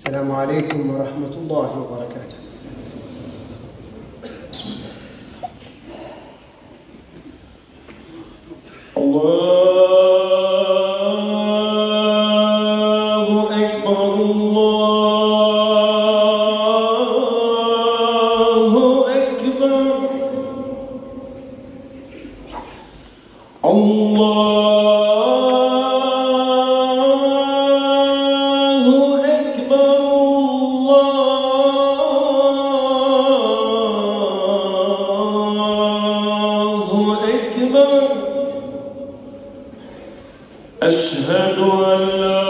السلام عليكم ورحمة الله وبركاته. بسم الله. الله أكبر الله أكبر أشهد أن لا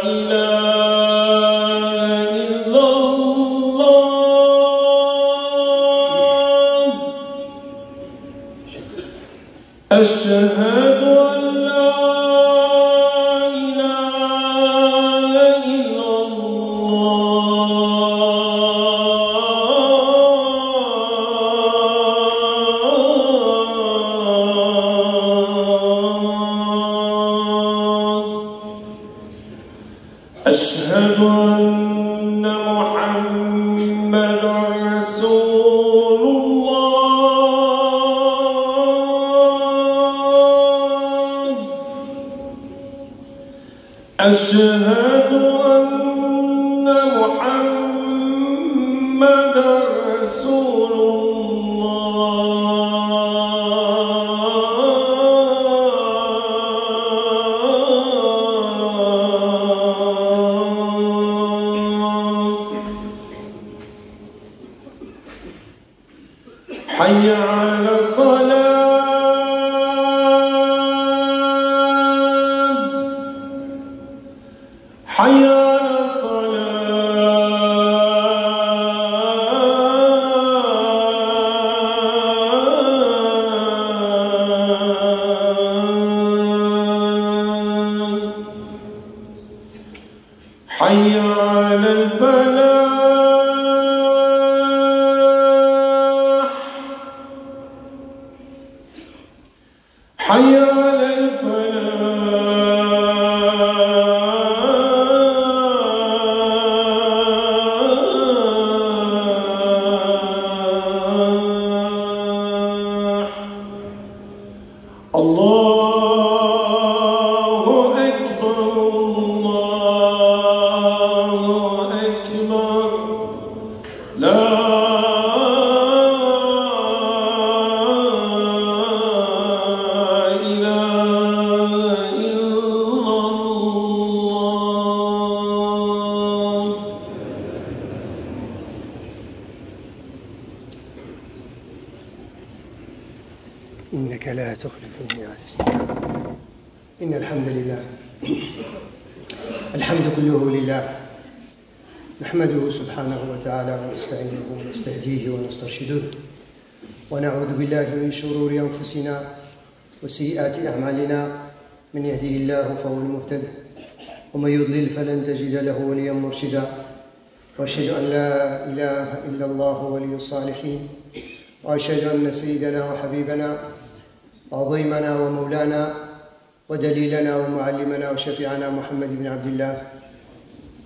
إله إلا الله. أشهد أن لا إله إلا أشهد أن محمدًا رسول الله. أشهد أن محمدًا رسول حي على الصلاة. حي على الصلاة. حي على الفلاح. حي على الفلاح. الله أكبر الله أكبر. لا إنك لا تخلف الميعاد. إن الحمد لله، الحمد كله لله، نحمده سبحانه وتعالى ونستعينه ونستهديه ونسترشده، ونعوذ بالله من شرور أنفسنا وسيئات أعمالنا، من يهده الله فهو المهتد، ومن يضلل فلن تجد له وليا مرشدا، وأشهد أن لا إله إلا الله ولي الصالحين، وأشهد أن سيدنا وحبيبنا وعظيمنا ومولانا ودليلنا ومعلمنا وشفيعنا محمد بن عبد الله،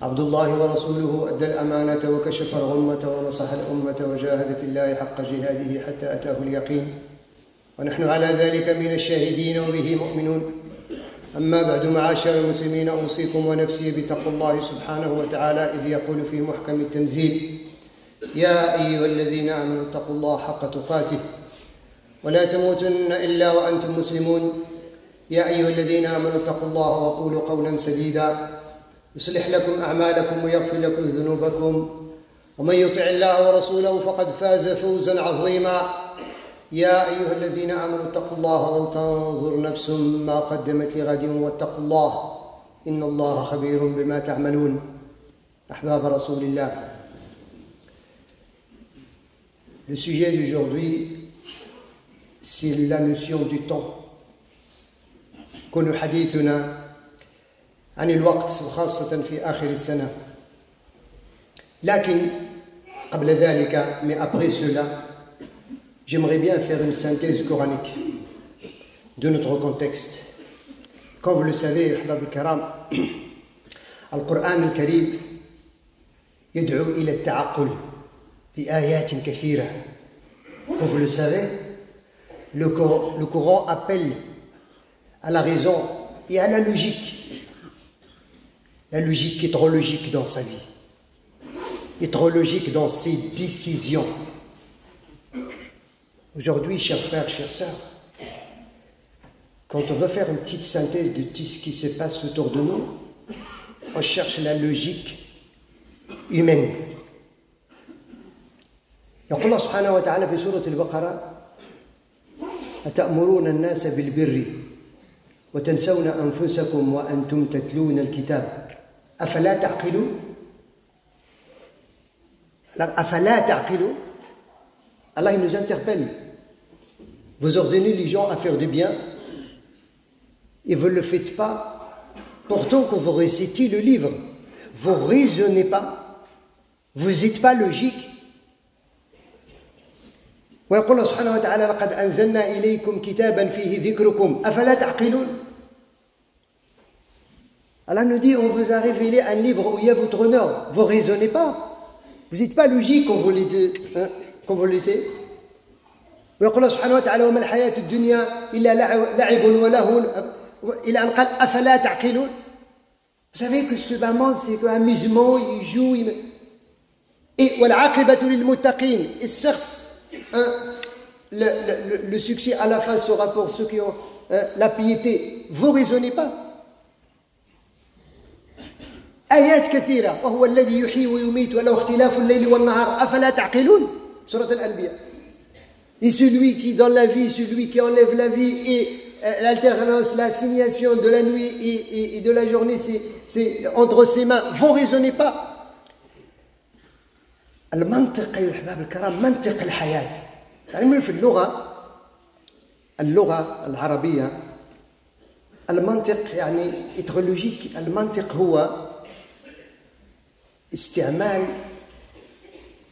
عبد الله ورسوله، أدى الأمانة وكشف الغمة ونصح الأمة وجاهد في الله حق جهاده حتى أتاه اليقين، ونحن على ذلك من الشاهدين وبه مؤمنون. أما بعد، معاشر المسلمين، أوصيكم ونفسي بتقوى الله سبحانه وتعالى، إذ يقول في محكم التنزيل: يا أيها الذين آمنوا اتقوا الله حق تقاته ولا تموتن إلا وأنتم مسلمون. يا أيها الذين آمنوا اتقوا الله وقولوا قولا سديدا يصلح لكم أعمالكم ويغفر لكم ذنوبكم، ومن يطع الله ورسوله فقد فاز فوزا عظيما. يا أيها الذين آمنوا اتقوا الله ولتنظر نفس ما قدمت لغد واتقوا الله إن الله خبير بما تعملون. أحباب رسول الله، le sujet d'aujourd'hui, c'est la notion du temps. كل حديثنا عن الوقت، وخاصة في آخر السنة. لكن قبل ذلك، mais après cela, j'aimerais bien faire une synthèse coranique de notre contexte. Comme vous le savez, Ahbab al-Karam, القرآن الكريم يدعو إلى التعقل بآيات كثيرة. Vous le savez, le Coran appelle à la raison et à la logique. La logique est trop logique dans sa vie, est trop logique dans ses décisions. Aujourd'hui, chers frères, chères sœurs, quand on veut faire une petite synthèse de tout ce qui se passe autour de nous, on cherche la logique humaine. يقول الله سبحانه وتعالى في سورة البقرة: أتأمرون الناس بالبر وتنسون أنفسكم وأنتم تتلون الكتاب أفلا تعقلون. أفلا تعقلون. Allah il nous interpelle. Vous ordonnez les gens à faire du bien et vous ne le faites pas. Pourtant que vous récitez le livre, vous ne raisonnez pas, vous n'êtes pas logique. ويقول الله سبحانه وتعالى: لقد أنزلنا إليكم كتابا فيه ذكركم أفلا تعقلون. Allah nous dit: on vous a révélé un livre où il y a votre honneur. Vous ne raisonnez pas, vous n'êtes pas logique quand vous le laissez. ويقول الله سبحانه وتعالى: وما الحياة الدنيا إلا لعب ولهو إلى أن قال أفلا تعقلون. Vous savez que ce moment c'est un amusement, il joue. Et والعاقبة للمتقين. Et certes, le succès à la fin sera pour ceux qui ont la piété. Vous ne raisonnez pas. آيات كثيرة وهو الذي يحيي ويميت وله اختلاف الليل والنهار أفلا تعقلون. سورة الأنبياء. Et celui qui donne la vie, celui qui enlève la vie, et l'alternance, l'assignation de la nuit et de la journée, c'est entre ses mains. Vous ne raisonnez pas. المنطق أيها الأحباب الكرام منطق الحياة. تعلمون في اللغة العربية المنطق يعني être logique. المنطق هو استعمال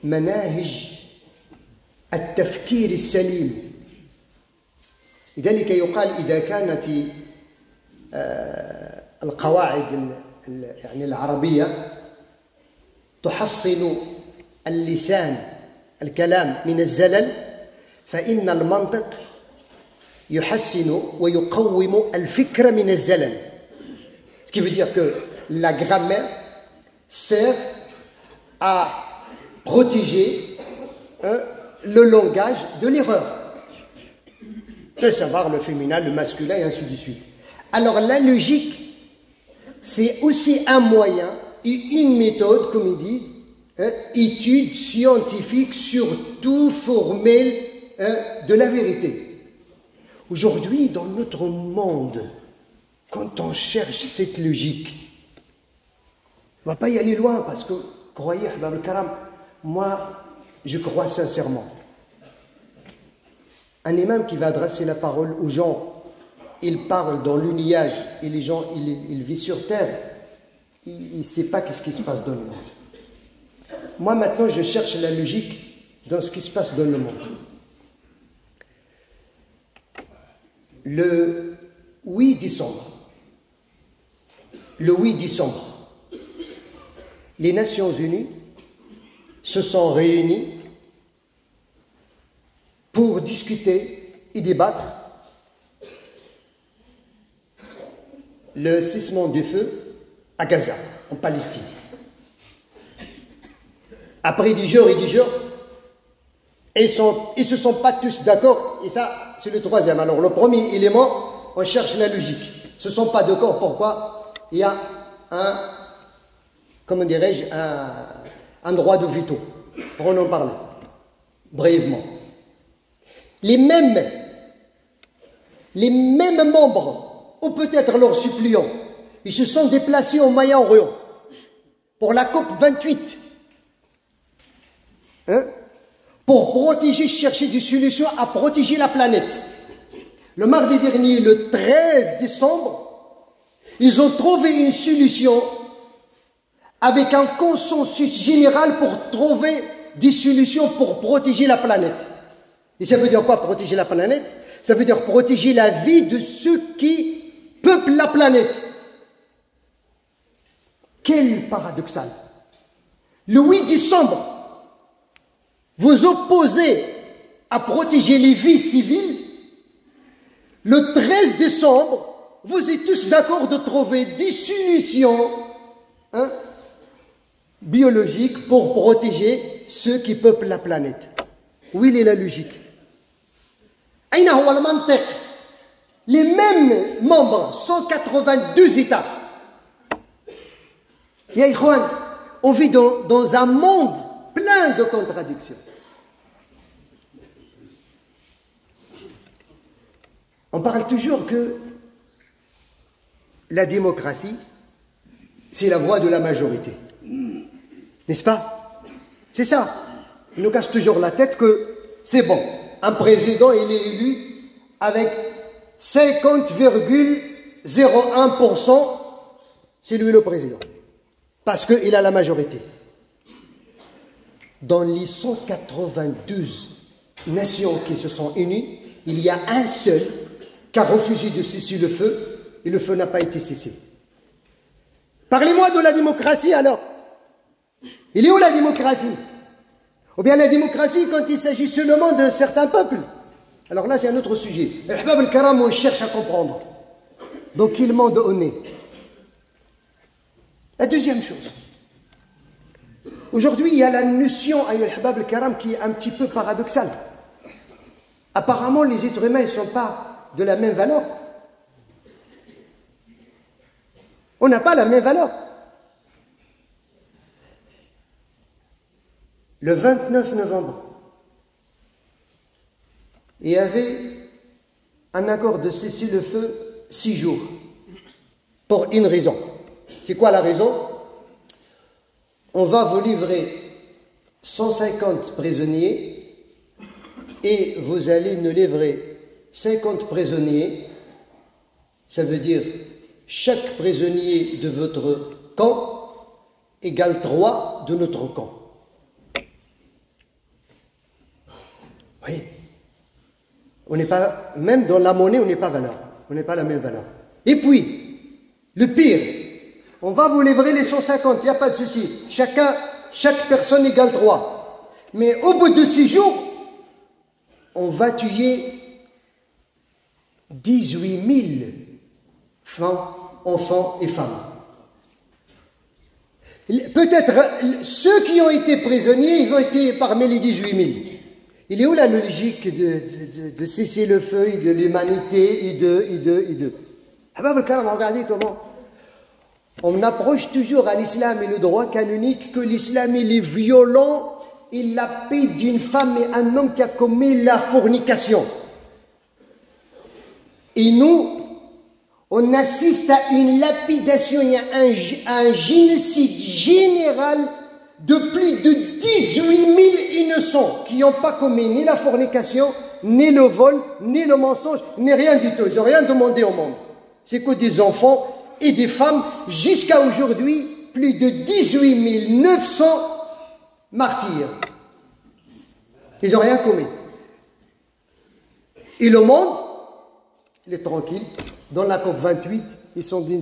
مناهج التفكير السليم. لذلك يقال إذا كانت القواعد يعني العربية تحصن اللسان الكلام من الزلل فإن المنطق يحسن ويقوم الفكر من الزلل. Ce qui veut dire que la grammaire sert à protéger le langage de l'erreur, de savoir le féminin, le masculin et ainsi de suite. Alors la logique, c'est aussi un moyen et une méthode, comme ils disent, étude scientifique surtout formelle de la vérité. Aujourd'hui, dans notre monde, quand on cherche cette logique, on ne va pas y aller loin parce que, croyez, Ahbab al-Karam, moi, je crois sincèrement. Un imam qui va adresser la parole aux gens, il parle dans l'unillage et les gens, il vit sur terre, il ne sait pas ce qui se passe dans le monde. Moi, maintenant, je cherche la logique dans ce qui se passe dans le monde. Le 8 décembre, les Nations Unies se sont réunies pour discuter et débattre le cessement du feu à Gaza, en Palestine. Après 10 jours et 10 jours, ils ne se sont pas tous d'accord, et ça, c'est le troisième. Alors, le premier élément, on cherche la logique. Ils ne se sont pas d'accord, pourquoi? Il y a comment dirais-je, un droit de veto. Pour en parler, brièvement. Les mêmes membres, ou peut-être leurs suppléants, ils se sont déplacés au Moyen-Orient pour la COP 28. Pour protéger, chercher des solutions à protéger la planète. Le mardi dernier, le 13 décembre, ils ont trouvé une solution avec un consensus général pour trouver des solutions pour protéger la planète. Et ça veut dire quoi, protéger la planète? Ça veut dire protéger la vie de ceux qui peuplent la planète. Quel paradoxal. Le 8 décembre, vous opposez à protéger les vies civiles. Le 13 décembre, vous êtes tous d'accord de trouver des solutions biologiques pour protéger ceux qui peuplent la planète. Où est la logique? Les mêmes membres, 182 États. Ya Ikhwan, on vit dans un monde plein de contradictions. On parle toujours que la démocratie, c'est la voix de la majorité. N'est-ce pas? C'est ça. Il nous casse toujours la tête que c'est bon. Un président, il est élu avec 50,01%, c'est lui le président. Parce qu'il a la majorité. Dans les 192 nations qui se sont unies, il y a un seul qui a refusé de cesser le feu, et le feu n'a pas été cessé. Parlez-moi de la démocratie alors. Il est où la démocratie? Ou bien la démocratie quand il s'agit seulement de certains peuples? Alors là, c'est un autre sujet. Al-Ahbab al-Karam, on cherche à comprendre. Donc, quel monde on est? La deuxième chose. Aujourd'hui, il y a la notion, Al-Ahbab al-Karam, qui est un petit peu paradoxale. Apparemment, les êtres humains ne sont pas de la même valeur. On n'a pas la même valeur. Le 29 novembre, il y avait un accord de cessez-le-feu 6 jours, pour une raison. C'est quoi la raison? On va vous livrer 150 prisonniers et vous allez nous livrer 50 prisonniers. Ça veut dire chaque prisonnier de votre camp égale 3 de notre camp. Oui. On n'est pas, même dans la monnaie, on n'est pas valeur. On n'est pas la même valeur. Et puis, le pire, on va vous livrer les 150, il n'y a pas de souci. Chaque personne égale 3. Mais au bout de 6 jours, on va tuer 18 000 enfants et femmes. Peut-être ceux qui ont été prisonniers, ils ont été parmi les 18 000. Il est où la logique de cesser le feu et de l'humanité et de... Regardez comment on approche toujours à l'islam et le droit canonique que l'islam il est violent et la paix d'une femme et un homme qui a commis la fornication. Et nous, on assiste à une lapidation et à un génocide général de plus de 18 000 innocents qui n'ont pas commis ni la fornication, ni le vol, ni le mensonge, ni rien du tout. Ils n'ont rien demandé au monde. C'est que des enfants et des femmes, jusqu'à aujourd'hui, plus de 18 900 martyrs. Ils n'ont rien commis. Et le monde, il est tranquille. Dans la COP28, ils sont dans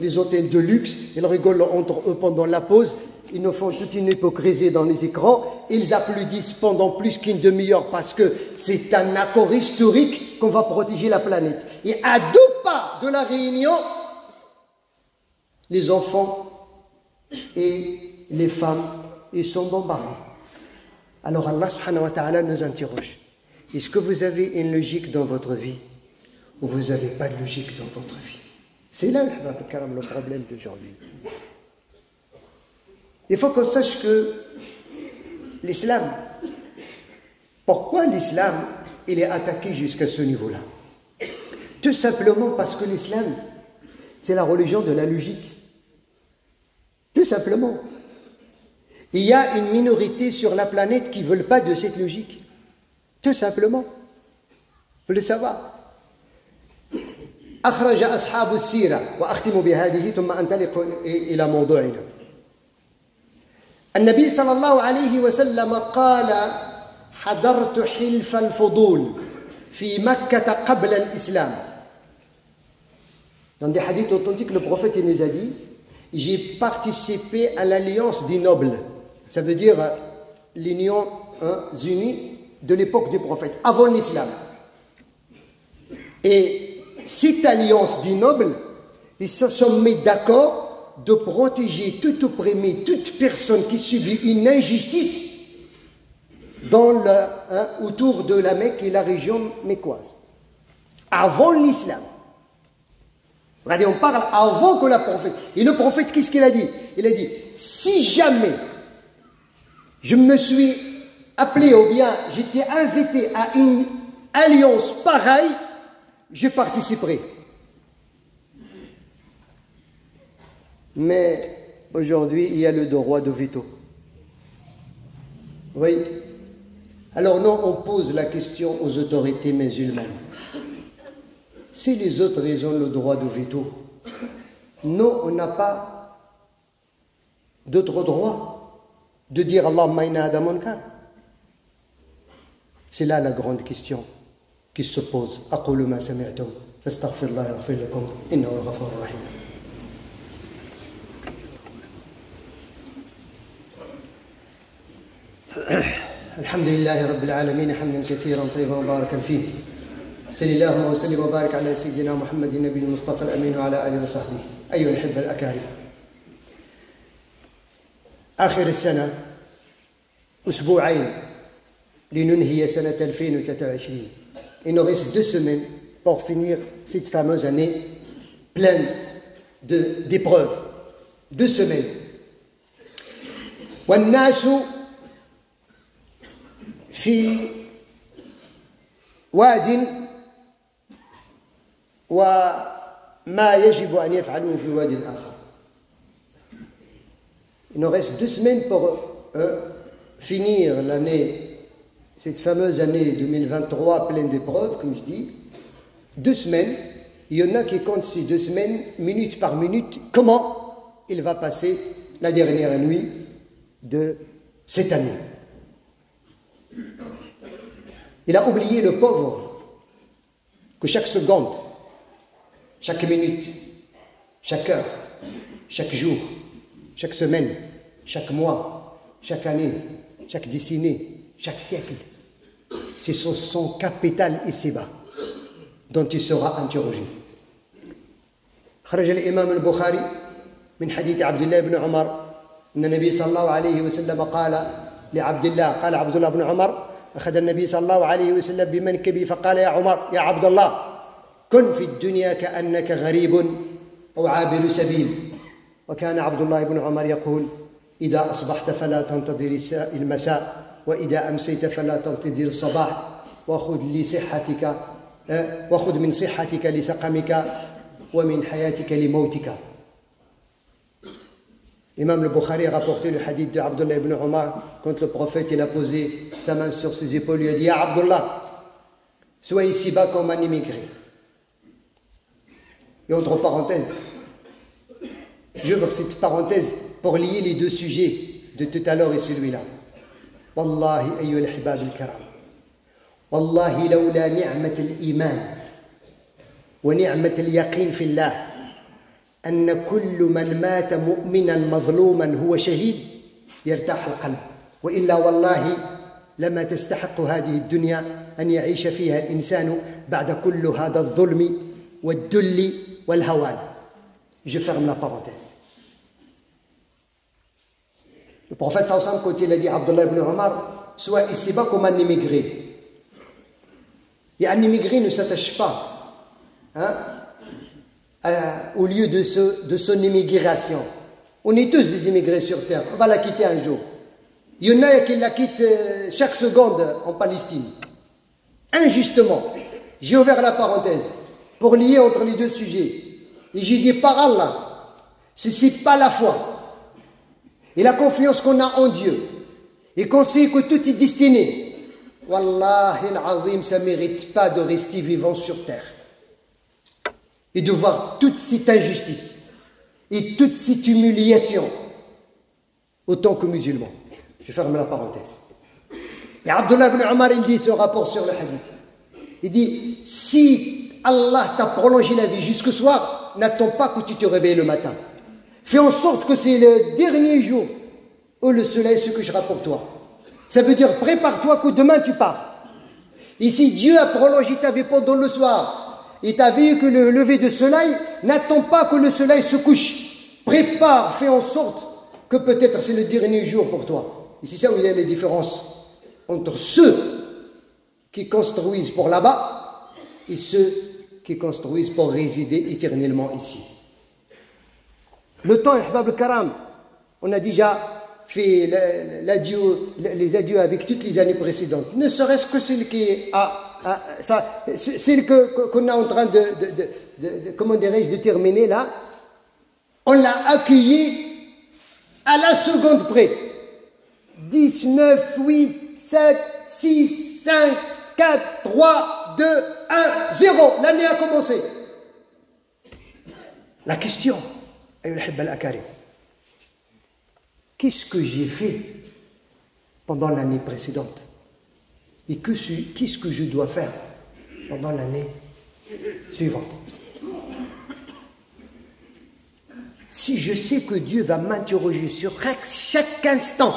les hôtels de luxe, ils rigolent entre eux pendant la pause. Ils nous font toute une hypocrisie dans les écrans. Ils applaudissent pendant plus qu'une demi-heure parce que c'est un accord historique qu'on va protéger la planète. Et à 2 pas de la réunion, les enfants et les femmes, ils sont bombardés. Alors Allah subhanahu wa ta'ala nous interroge. Est-ce que vous avez une logique dans votre vie ou vous n'avez pas de logique dans votre vie? C'est là le problème d'aujourd'hui. Il faut qu'on sache que l'islam, pourquoi l'islam il est attaqué jusqu'à ce niveau-là? Tout simplement parce que l'islam, c'est la religion de la logique. Tout simplement. Il y a une minorité sur la planète qui ne veulent pas de cette logique. Tout simplement. Vous le savez. أخرج أصحاب السيرة وأختم بهذه ثم أنطلق إلى موضوعنا. النبي صلى الله عليه وسلم قال: حضرت حلف الفضول في مكة قبل الإسلام. Dans des hadiths authentiques, le prophète nous a dit: j'ai participé à l'alliance des nobles. Ça veut dire l'union unie de l'époque du prophète, avant l'islam. Et cette alliance des nobles, ils se sont mis d'accord de protéger tout opprimé, toute personne qui subit une injustice autour de la Mecque et la région mécoise. Avant l'islam. Regardez, on parle avant que le prophète. Et le prophète, qu'est-ce qu'il a dit? Il a dit, si jamais je me suis appelé ou bien j'étais invité à une alliance pareille, je participerai. Mais aujourd'hui, il y a le droit de veto. Oui. Alors non, on pose la question aux autorités musulmanes. Si les autres ont le droit de veto, nous, on n'a pas d'autre droit de dire Allahumma inna hada munkar. C'est là la grande question qui se pose. Aqulu ma sami'tum fastaghfirullah yaghfir lakum innahu ghafurur rahim. الحمد لله رب العالمين حمدا كثيرا طيبا مباركا فيه. صلى الله وسلم وبارك على سيدنا محمد النبي المصطفى الامين وعلى اله وصحبه. ايها الاحبه الاكارم. اخر السنه اسبوعين لننهي سنه 2023. Il nous reste 2 semaines pour finir cette fameuse année pleine d'épreuves. 2 semaines. والناس في واد وما يجب أن يفعلوه في واد آخر. Il nous reste 2 semaines pour finir l'année, cette fameuse année 2023 pleine d'épreuves, comme je dis. 2 semaines, il y en a qui comptent ces 2 semaines, minute par minute, comment il va passer la dernière nuit de cette année. Il a oublié le pauvre que chaque seconde, chaque minute, chaque heure, chaque jour, chaque semaine, chaque mois, chaque année, chaque décennie, chaque siècle, c'est son capital ici-bas dont il sera interrogé. خرج الإمام البخاري من حديث عبد الله بن عمر أن النبي صلى الله عليه وسلم قال لعبد الله، قال عبد الله بن عمر: أخذ النبي صلى الله عليه وسلم بمنكبي فقال: يا عمر، يا عبد الله، كن في الدنيا كأنك غريب أو عابر سبيل. وكان عبد الله بن عمر يقول: إذا أصبحت فلا تنتظر المساء، وإذا أمسيت فلا تنتظر الصباح، وخذ من صحتك لسقمك ومن حياتك لموتك. Imam al-Bukhari a rapporté le hadith de Abdullah ibn Omar quand le prophète il a posé sa main sur ses épaules, il a dit: Ya Abdullah, sois ici-bas comme un immigré. Et entre parenthèses, j'ouvre cette parenthèse pour lier les 2 sujets de tout à l'heure et celui-là. Wallahi ayyuhal ahbab al-kiram, wallahi lawla ni'mat al-iman wa ni'mat al-yaqin fi Allah أن كل من مات مؤمنا مظلوما هو شهيد يرتاح القلب، وإلا والله لما تستحق هذه الدنيا أن يعيش فيها الإنسان بعد كل هذا الظلم والذل والهوان. Je ferme la parenthèse. Le prophète sallallahu alayhi wa sallam, quand il a dit à Abdullah ibn Omar: sois ici-bas comme un immigré. Et un immigré ne s'attache pas au lieu de son immigration. On est tous des immigrés sur terre, on va la quitter un jour. Il y en a qui la quittent chaque seconde en Palestine. Injustement. J'ai ouvert la parenthèse pour lier entre les 2 sujets. Et j'ai dit: par Allah, si ce n'est pas la foi et la confiance qu'on a en Dieu et qu'on sait que tout est destiné, Wallahi al-Azim, ça ne mérite pas de rester vivant sur terre et de voir toute cette injustice et toute cette humiliation autant que musulman. Je ferme la parenthèse. Et Abdullah ibn Omar, il dit ce rapport sur le hadith. Il dit: si Allah t'a prolongé la vie jusqu'au soir, n'attends pas que tu te réveilles le matin. fais en sorte que c'est le dernier jour où le soleil se couchera pour toi. Ça veut dire, prépare-toi que demain tu pars. Et si Dieu a prolongé ta vie pendant le soir, et tu as vu que le lever de soleil, n'attends pas que le soleil se couche. Prépare, fais en sorte que peut-être c'est le dernier jour pour toi. Et c'est ça où il y a les différences entre ceux qui construisent pour là-bas et ceux qui construisent pour résider éternellement ici. Le temps, Ahbab al-Karam, on a déjà fait les adieux avec toutes les années précédentes, ne serait-ce que celle qu'on est en train comment dirais-je, de terminer là, on l'a accueilli à la seconde près. 10, 9, 8, 7, 6, 5, 4, 3, 2, 1, 0. L'année a commencé. La question, qu'est-ce que j'ai fait pendant l'année précédente? Et qu'est-ce que je dois faire pendant l'année suivante? Si je sais que Dieu va m'interroger sur chaque instant,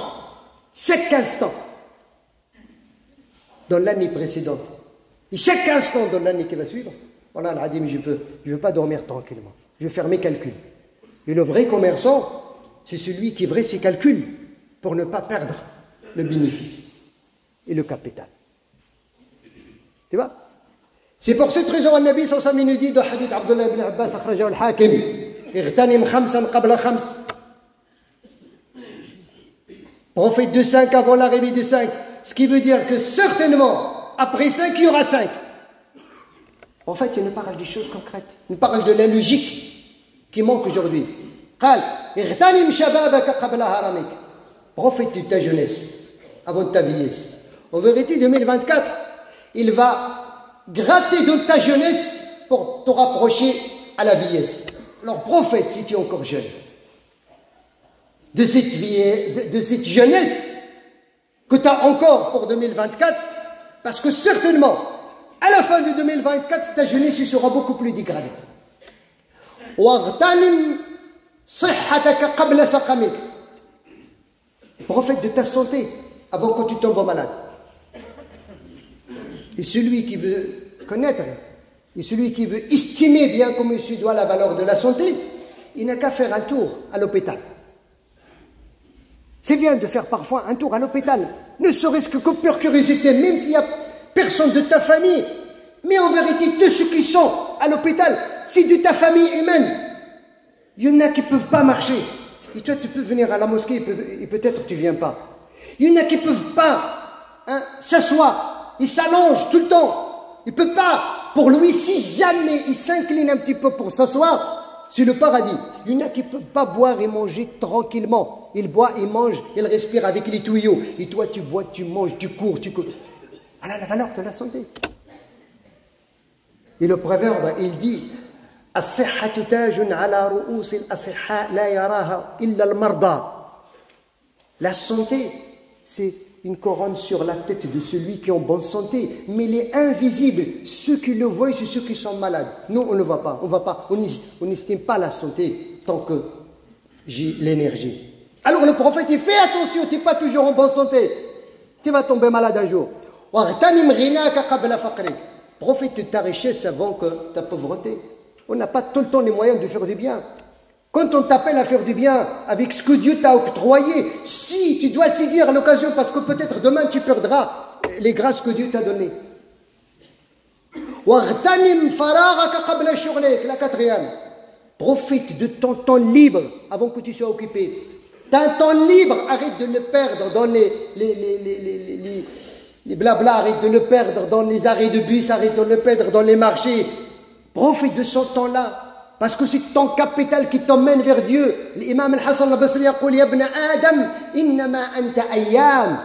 dans l'année précédente, et chaque instant dans l'année qui va suivre, voilà, l'Adim, je ne veux pas dormir tranquillement. Je vais faire mes calculs. Et le vrai commerçant, c'est celui qui ferait ses calculs pour ne pas perdre le bénéfice et le capital. Tu vois? C'est pour cette raison que le Nabi sallallahu alayhi wa sallam nous dit dans le hadith Abdullah ibn Abbas akhrajahu al-Hakim, اغتنم خمسا قبل خمس. Prophète de 5 avant l'arrivée de 5. Ce qui veut dire que certainement, après 5, il y aura 5. En fait, il nous parle des choses concrètes. Il nous parle de la logique qui manque aujourd'hui. قال اغتنم شبابك قبل هرمك. Profite de ta jeunesse avant de ta vieillesse. En vérité, 2024, il va gratter de ta jeunesse pour te rapprocher à la vieillesse. Alors prophète si tu es encore jeune de cette jeunesse que tu as encore pour 2024, parce que certainement à la fin de 2024 ta jeunesse sera beaucoup plus dégradée. Prophète de ta santé avant que tu tombes malade. Et celui qui veut connaître et celui qui veut estimer bien comme il se doit la valeur de la santé, il n'a qu'à faire un tour à l'hôpital. C'est bien de faire parfois un tour à l'hôpital, ne serait-ce que pure curiosité, même s'il n'y a personne de ta famille. Mais en vérité, tous ceux qui sont à l'hôpital, c'est de ta famille humaine. Il y en a qui ne peuvent pas marcher. Et toi, tu peux venir à la mosquée et peut-être tu ne viens pas. Il y en a qui ne peuvent pas s'asseoir. Ils s'allongent tout le temps. Il ne peut pas. Pour lui, si jamais il s'incline un petit peu pour s'asseoir, c'est le paradis. Il y en a qui ne peuvent pas boire et manger tranquillement. Il boit, il mange, il respire avec les tuyaux. Et toi, tu bois, tu manges, tu cours, Voilà la valeur de la santé. Et le proverbe, il dit الصحة تاج على رؤوس الأصحاء لا يراها إلا المرضى. La santé, c'est une couronne sur la tête de celui qui est en bonne santé, mais il est invisible. Ceux qui le voient, c'est ceux qui sont malades. Nous, on ne voit pas, on n'estime pas la santé tant que j'ai l'énergie. Alors le prophète, il fait attention, tu n'es pas toujours en bonne santé. Tu vas tomber malade un jour. Profite de ta richesse avant que ta pauvreté. On n'a pas tout le temps les moyens de faire du bien. Quand on t'appelle à faire du bien avec ce que Dieu t'a octroyé, si tu dois saisir l'occasion parce que peut-être demain tu perdras les grâces que Dieu t'a données. La quatrième, profite de ton temps libre avant que tu sois occupé. T'as un temps libre, arrête de le perdre dans les blabla, arrête de le perdre dans les arrêts de bus, arrête de le perdre dans les marchés. Profite de ce temps-là. Parce que c'est ton capital qui t'emmène vers Dieu. L'imam al-Hassan al-Basri يقول يا ابن آدم إنما أنت أيام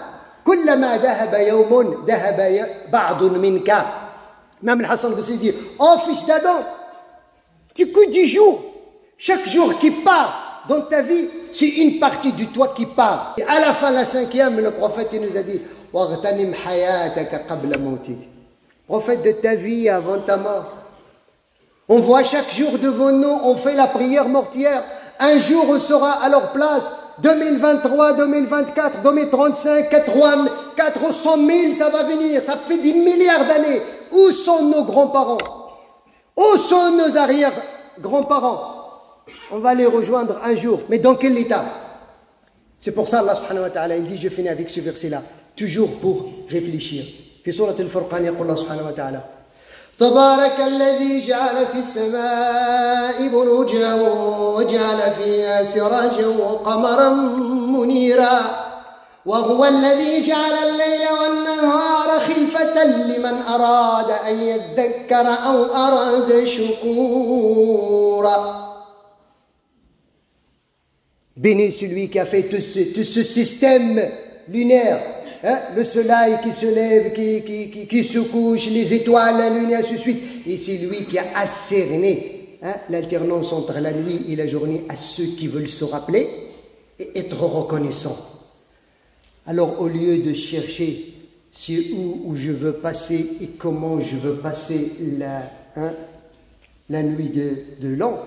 كلما ذهب يوم ذهب بعض منك. L'imam al-Hassan al-Basri dit oh fils d'Adam, tu que 10 jours. Chaque jour qui part dans ta vie, c'est une partie de toi qui part. Et à la fin, la cinquième, le prophète il nous a dit واغتنم حياتك قبل موتك. Prophète de ta vie avant ta mort. On voit chaque jour devant nous, on fait la prière mortière. Un jour, on sera à leur place. 2023, 2024, 2035, 400 000, ça va venir. Ça fait des milliards d'années. Où sont nos grands-parents? Où sont nos arrière-grands-parents? On va les rejoindre un jour. Mais dans quel état? C'est pour ça Allah subhanahu wa ta'ala, il dit, je finis avec ce verset-là, toujours pour réfléchir. في سورة الفرقان يقول الله سبحانه وتعالى تبارك الذي جعل في السماء بروجا وجعل فيها سراجا وقمرا منيرا وهو الذي جعل الليل والنهار خلفة لمن أراد أن يذكر أو أراد شكورا. Béni celui qui a fait tout ce système lunaire, hein, le soleil qui se lève, qui se couche, les étoiles, la lune et ainsi de suite. Et c'est lui qui a ascerné, hein, l'alternance entre la nuit et la journée à ceux qui veulent se rappeler et être reconnaissants. Alors au lieu de chercher c'est où je veux passer et comment je veux passer la nuit de l'an,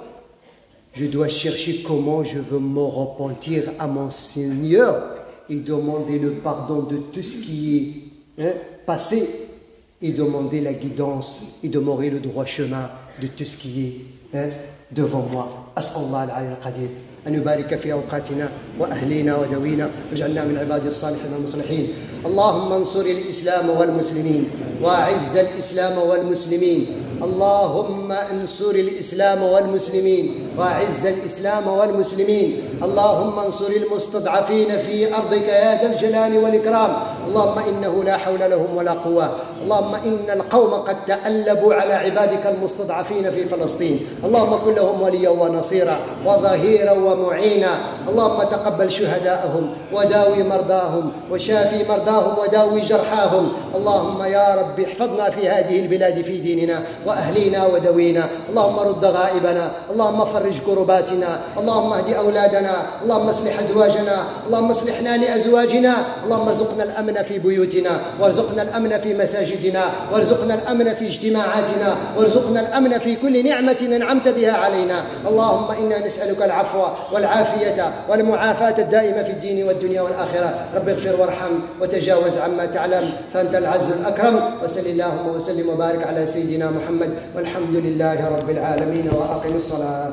je dois chercher comment je veux me repentir à mon Seigneur et demander le pardon de tout ce qui est passé et demander la guidance et demander le droit chemin de tout ce qui est devant moi. As'Allah al-Ali al-Qadir أن يبارك في أوقاتنا وأهلينا ودوينا واجعلنا من عباد الصالحين المصلحين. اللهم انصر الإسلام والمسلمين وأعز الإسلام والمسلمين. اللهم انصر الإسلام والمسلمين وأعز الإسلام والمسلمين. اللهم انصر المستضعفين في أرضك يا ذا الجلال والإكرام. اللهم إنه لا حول لهم ولا قوة. اللهم إن القوم قد تألبوا على عبادك المستضعفين في فلسطين. اللهم كن لهم وليا ونصيرا وظهيرا ومعينا. اللهم تقبل شهداءهم وداوي مرضاهم وشافي مرضاهم وداوي جرحاهم. اللهم يا رب احفظنا في هذه البلاد في ديننا وأهلينا ودوينا. اللهم رد غائبنا. اللهم فرج كرباتنا. اللهم اهد أولادنا. اللهم اصلح أزواجنا. اللهم اصلحنا لأزواجنا. اللهم ارزقنا الأمن في بيوتنا وارزقنا الأمن في مساجدنا وارزقنا الأمن في اجتماعاتنا وارزقنا الأمن في كل نعمة أنعمت بها علينا. اللهم إنا نسألك العفو والعافية والمعافاة الدائمة في الدين والدنيا والآخرة. رب اغفر وارحم وتجاوز عما تعلم فأنت العز الأكرم. وصل اللهم وسلم وبارك على سيدنا محمد والحمد لله رب العالمين. وأقم الصلاة.